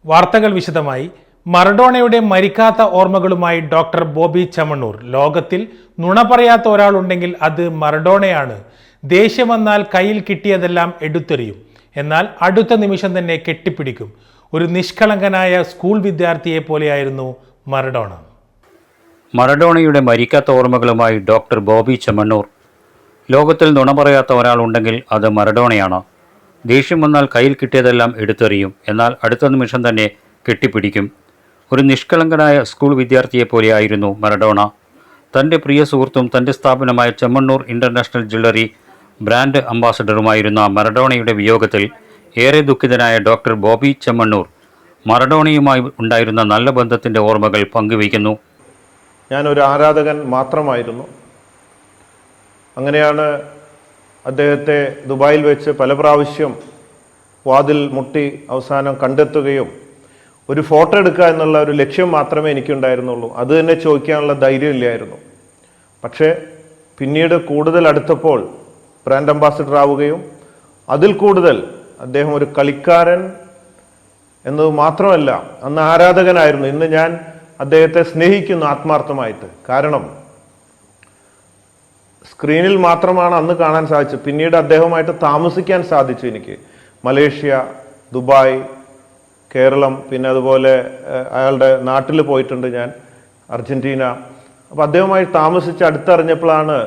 വാർത്തകൾ വിശദമായി. മറഡോണയുടെ മരിക്കാത്ത ഓർമ്മകളുമായി ഡോക്ടർ ബോബി ചെമ്മണ്ണൂർ. ലോകത്തിൽ നുണ പറയാത്ത ഒരാളുണ്ടെങ്കിൽ അത് മറഡോണയാണ്. ദേഷ്യം വന്നാൽ കയ്യിൽ കിട്ടിയതെല്ലാം എടുത്തെറിയും, എന്നാൽ അടുത്ത നിമിഷം തന്നെ കെട്ടിപ്പിടിക്കും. ഒരു നിഷ്കളങ്കനായ സ്കൂൾ വിദ്യാർത്ഥിയെ പോലെയായിരുന്നു മറഡോണ. മറഡോണയുടെ മരിക്കാത്ത ഓർമ്മകളുമായി ഡോക്ടർ ബോബി ചെമ്മണ്ണൂർ. ലോകത്തിൽ നുണ പറയാത്ത ഒരാളുണ്ടെങ്കിൽ അത് മറഡോണയാണ്. ദേഷ്യം വന്നാൽ കയ്യിൽ കിട്ടിയതെല്ലാം എടുത്തെറിയും, എന്നാൽ അടുത്ത നിമിഷം തന്നെ കെട്ടിപ്പിടിക്കും. ഒരു നിഷ്കളങ്കനായ സ്കൂൾ വിദ്യാർത്ഥിയെ പോലെയായിരുന്നു മറഡോണ. തൻ്റെ പ്രിയ സുഹൃത്തും തൻ്റെ സ്ഥാപനമായ ചെമ്മണ്ണൂർ ഇൻ്റർനാഷണൽ ജ്വല്ലറി ബ്രാൻഡ് അംബാസഡറുമായിരുന്ന മറഡോണയുടെ വിയോഗത്തിൽ ഏറെ ദുഃഖിതനായ ഡോക്ടർ ബോബി ചെമ്മണ്ണൂർ മറഡോണയുമായി ഉണ്ടായിരുന്ന നല്ല ബന്ധത്തിൻ്റെ ഓർമ്മകൾ പങ്കുവയ്ക്കുന്നു. ഞാനൊരു ആരാധകൻ മാത്രമായിരുന്നു. അങ്ങനെയാണ് അദ്ദേഹത്തെ ദുബായിൽ വെച്ച് പല പ്രാവശ്യം വാതിൽ മുട്ടി അവസാനം കണ്ടെത്തുകയും ഒരു ഫോട്ടോ എടുക്കുക എന്നുള്ള ഒരു ലക്ഷ്യം മാത്രമേ എനിക്കുണ്ടായിരുന്നുള്ളൂ. അത് തന്നെ ചോദിക്കാനുള്ള ധൈര്യമില്ലായിരുന്നു. പക്ഷേ പിന്നീട് കൂടുതൽ അടുത്തപ്പോൾ ബ്രാൻഡ് അംബാസഡർ ആവുകയും അതിൽ കൂടുതൽ അദ്ദേഹം ഒരു കളിക്കാരൻ എന്നത് മാത്രമല്ല, അന്ന് ആരാധകനായിരുന്നു. ഇന്ന് ഞാൻ അദ്ദേഹത്തെ സ്നേഹിക്കുന്നു ആത്മാർത്ഥമായിട്ട്. കാരണം സ്ക്രീനിൽ മാത്രമാണ് അന്ന് കാണാൻ സാധിച്ചത്. പിന്നീട് അദ്ദേഹവുമായിട്ട് താമസിക്കാൻ സാധിച്ചു എനിക്ക്. മലേഷ്യ, ദുബായ്, കേരളം, പിന്നെ അതുപോലെ അയാളുടെ നാട്ടിൽ പോയിട്ടുണ്ട് ഞാൻ, അർജന്റീന. അപ്പോൾ അദ്ദേഹവുമായി താമസിച്ച് അടുത്തറിഞ്ഞപ്പോഴാണ്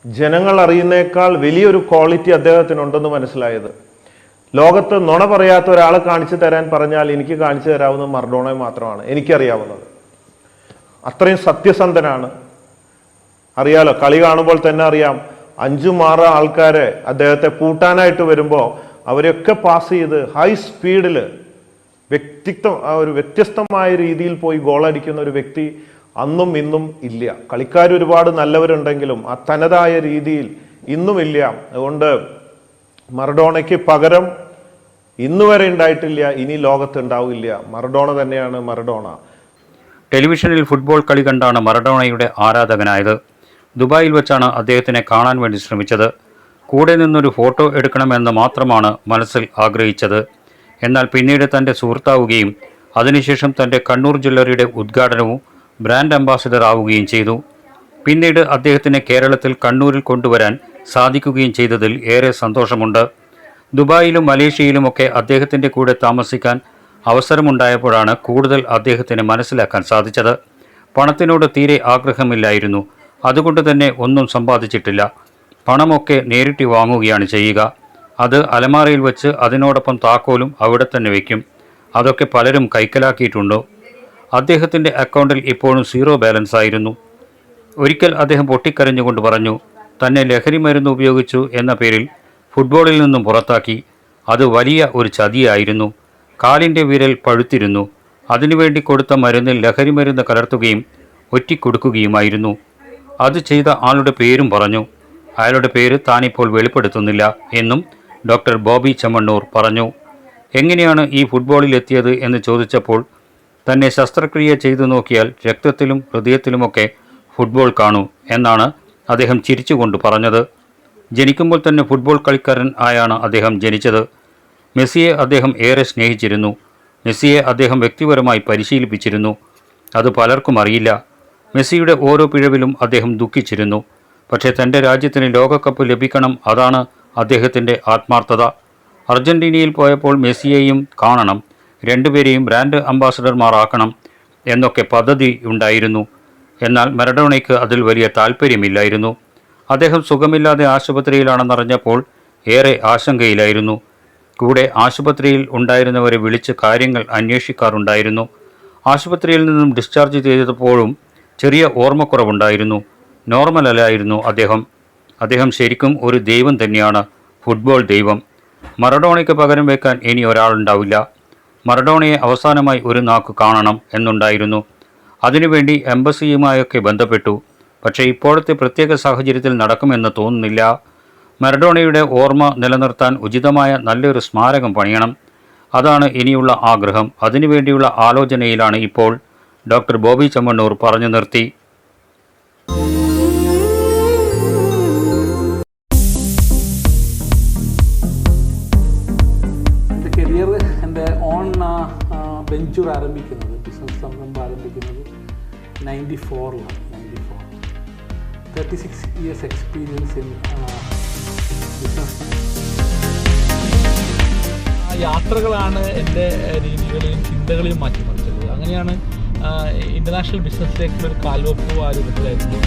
ജനങ്ങൾ അറിയുന്നേക്കാൾ വലിയൊരു ക്വാളിറ്റി അദ്ദേഹത്തിനുണ്ടെന്ന് മനസ്സിലായത്. ലോകത്ത് നുണ പറയാത്ത ഒരാളെ കാണിച്ചു തരാൻ പറഞ്ഞാൽ എനിക്ക് കാണിച്ചു തരാവുന്നത് മറഡോണയെ മാത്രമാണ് എനിക്കറിയാവുന്നത്. അത്രയും സത്യസന്ധനാണ്. അറിയാലോ, കളി കാണുമ്പോൾ തന്നെ അറിയാം, 5-6 ആൾക്കാരെ അദ്ദേഹത്തെ പൂട്ടാനായിട്ട് വരുമ്പോൾ അവരെയൊക്കെ പാസ് ചെയ്ത് ഹൈ സ്പീഡിൽ ഒരു വ്യത്യസ്തമായ രീതിയിൽ പോയി ഗോളടിക്കുന്ന ഒരു വ്യക്തി അന്നും ഇന്നും ഇല്ല. കളിക്കാർ ഒരുപാട് നല്ലവരുണ്ടെങ്കിലും ആ തനതായ രീതിയിൽ ഇന്നും ഇല്ല. അതുകൊണ്ട് മറഡോണയ്ക്ക് പകരം ഇന്നുവരെ ഉണ്ടായിട്ടില്ല, ഇനി ലോകത്ത് ഉണ്ടാവില്ല. മറഡോണ തന്നെയാണ് മറഡോണ. ടെലിവിഷനിൽ ഫുട്ബോൾ കളി കണ്ടാണ് മറഡോണയുടെ ആരാധകനായത്. ദുബായിൽ വെച്ചാണ് അദ്ദേഹത്തിനെ കാണാൻ വേണ്ടി ശ്രമിച്ചത്. കൂടെ നിന്നൊരു ഫോട്ടോ എടുക്കണമെന്ന് മാത്രമാണ് മനസ്സിൽ ആഗ്രഹിച്ചത്. എന്നാൽ പിന്നീട് തൻ്റെ സുഹൃത്താവുകയും അതിനുശേഷം തൻ്റെ കണ്ണൂർ ജ്വല്ലറിയുടെ ഉദ്ഘാടനവും ബ്രാൻഡ് അംബാസഡർ ആവുകയും ചെയ്തു. പിന്നീട് അദ്ദേഹത്തിനെ കേരളത്തിൽ കണ്ണൂരിൽ കൊണ്ടുവരാൻ സാധിക്കുകയും ചെയ്തതിൽ ഏറെ സന്തോഷമുണ്ട്. ദുബായിലും മലേഷ്യയിലുമൊക്കെ അദ്ദേഹത്തിൻ്റെ കൂടെ താമസിക്കാൻ അവസരമുണ്ടായപ്പോഴാണ് കൂടുതൽ അദ്ദേഹത്തിന് മനസ്സിലാക്കാൻ സാധിച്ചത്. പണത്തിനോട് തീരെ ആഗ്രഹമില്ലായിരുന്നു. അതുകൊണ്ട് തന്നെ ഒന്നും സമ്പാദിച്ചിട്ടില്ല. പണമൊക്കെ നേരിട്ട് വാങ്ങുകയാണ് ചെയ്യുക. അത് അലമാരയിൽ വെച്ച് അതിനോടൊപ്പം താക്കോലും അവിടെ തന്നെ വയ്ക്കും. അതൊക്കെ പലരും കൈക്കലാക്കിയിട്ടുണ്ടോ. അദ്ദേഹത്തിൻ്റെ അക്കൗണ്ടിൽ ഇപ്പോഴും 0 ബാലൻസ് ആയിരുന്നു. ഒരിക്കൽ അദ്ദേഹം പൊട്ടിക്കരഞ്ഞുകൊണ്ട് പറഞ്ഞു, തന്നെ ലഹരി മരുന്ന് ഉപയോഗിച്ചു എന്ന പേരിൽ ഫുട്ബോളിൽ നിന്നും പുറത്താക്കി. അത് വലിയ ഒരു ചതിയായിരുന്നു. കാലിൻ്റെ വിരൽ പഴുത്തിരുന്നു. അതിനുവേണ്ടി കൊടുത്ത മരുന്നിൽ ലഹരി മരുന്ന് കലർത്തുകയും ഒറ്റിക്കൊടുക്കുകയുമായിരുന്നു. അത് ചെയ്ത ആളുടെ പേരും പറഞ്ഞു. അയാളുടെ പേര് താനിപ്പോൾ വെളിപ്പെടുത്തുന്നില്ല എന്നും ഡോക്ടർ ബോബി ചെമ്മണ്ണൂർ പറഞ്ഞു. എങ്ങനെയാണ് ഈ ഫുട്ബോളിൽ എത്തിയത് എന്ന് ചോദിച്ചപ്പോൾ തന്നെ ശസ്ത്രക്രിയ ചെയ്തു നോക്കിയാൽ രക്തത്തിലും ഹൃദയത്തിലുമൊക്കെ ഫുട്ബോൾ കാണൂ എന്നാണ് അദ്ദേഹം ചിരിച്ചുകൊണ്ട് പറഞ്ഞത്. ജനിക്കുമ്പോൾ തന്നെ ഫുട്ബോൾ കളിക്കാരൻ ആയാണ് അദ്ദേഹം ജനിച്ചത്. മെസ്സിയെ അദ്ദേഹം ഏറെ സ്നേഹിച്ചിരുന്നു. മെസ്സിയെ അദ്ദേഹം വ്യക്തിപരമായി പരിശീലിപ്പിച്ചിരുന്നു. അത് പലർക്കും അറിയില്ല. മെസ്സിയുടെ ഓരോ പിഴവിലും അദ്ദേഹം ദുഃഖിച്ചിരുന്നു. പക്ഷേ തൻ്റെ രാജ്യത്തിന് ലോകകപ്പ് ലഭിക്കണം, അതാണ് അദ്ദേഹത്തിൻ്റെ ആത്മാർത്ഥത. അർജന്റീനയിൽ പോയപ്പോൾ മെസ്സിയെയും കാണണം, രണ്ടുപേരെയും ബ്രാൻഡ് അംബാസഡർമാരാക്കണം എന്നൊക്കെ പദ്ധതി ഉണ്ടായിരുന്നു. എന്നാൽ മറഡോണയ്ക്ക് അതിൽ വലിയ താല്പര്യമില്ലായിരുന്നു. അദ്ദേഹം സുഖമില്ലാതെ ആശുപത്രിയിലാണെന്നറിഞ്ഞപ്പോൾ ഏറെ ആശങ്കയിലായിരുന്നു. കൂടെ ആശുപത്രിയിൽ ഉണ്ടായിരുന്നവരെ വിളിച്ച് കാര്യങ്ങൾ അന്വേഷിക്കാറുണ്ടായിരുന്നു. ആശുപത്രിയിൽ നിന്നും ഡിസ്ചാർജ് ചെയ്തപ്പോഴും ചെറിയ ഓർമ്മക്കുറവുണ്ടായിരുന്നു. നോർമലല്ലായിരുന്നു അദ്ദേഹം ശരിക്കും ഒരു ദൈവം തന്നെയാണ്, ഫുട്ബോൾ ദൈവം. മറഡോണയ്ക്ക് പകരം വെക്കാൻ ഇനി ഒരാളുണ്ടാവില്ല. മറഡോണയെ അവസാനമായി ഒരു നാക്ക് കാണണം എന്നുണ്ടായിരുന്നു. അതിനുവേണ്ടി എംബസിയുമായൊക്കെ ബന്ധപ്പെട്ടു. പക്ഷേ ഇപ്പോഴത്തെ പ്രത്യേക സാഹചര്യത്തിൽ നടക്കുമെന്ന് തോന്നുന്നില്ല. മറഡോണയുടെ ഓർമ്മ നിലനിർത്താൻ ഉചിതമായ നല്ലൊരു സ്മാരകം പണിയണം. അതാണ് ഇനിയുള്ള ആഗ്രഹം. അതിനുവേണ്ടിയുള്ള ആലോചനയിലാണ് ഇപ്പോൾ. ഡോക്ടർ ബോബി ചെമ്മണ്ണൂർ പറഞ്ഞു നിർത്തി. കരിയർ എൻ്റെ ഓൺ വെഞ്ചർ ആരംഭിക്കുന്നത്, ബിസിനസ് സംരംഭം ആരംഭിക്കുന്നത് 94ലാണ്. 36 years experience in business. യാത്രകളാണ് എൻ്റെ രീതികളെയും ചിന്തകളെയും മാറ്റിമറിച്ചത്. അങ്ങനെയാണ് ഇൻ്റർനാഷണൽ ബിസിനസ്സിലേക്കുള്ളൊരു കാൽവെപ്പ് ആ രൂപത്തിലായിരുന്നു.